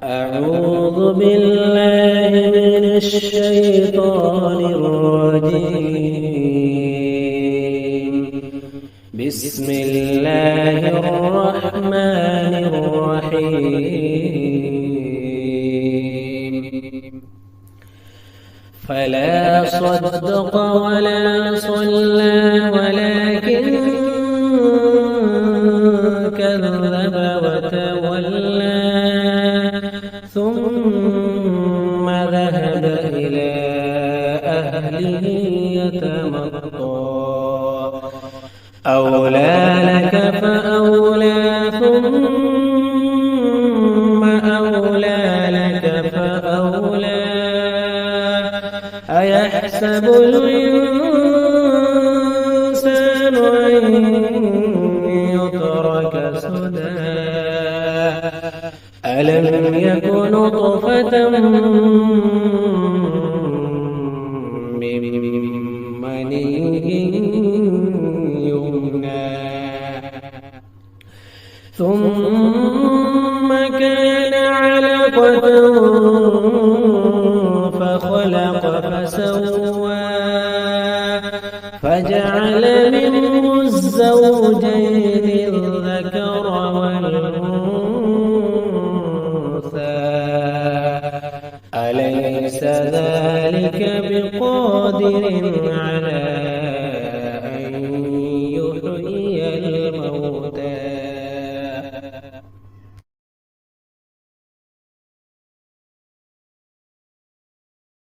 أعوذ بالله من الشيطان الرجيم. بسم الله الرحمن الرحيم. فلا صدق ولا صلى ولكن كذب وتولى ثم ذهب إلى أهله يتمطى أولى لك فأولى ثم أولى لك فأولى أيحسب الإنسان أن يترك سدى ألم يك نطفة من مني يمنى ثم كان علقة فخلق فسوى فجعل منه الزوجين الذكر والأنثى أليس ذلك بقادر على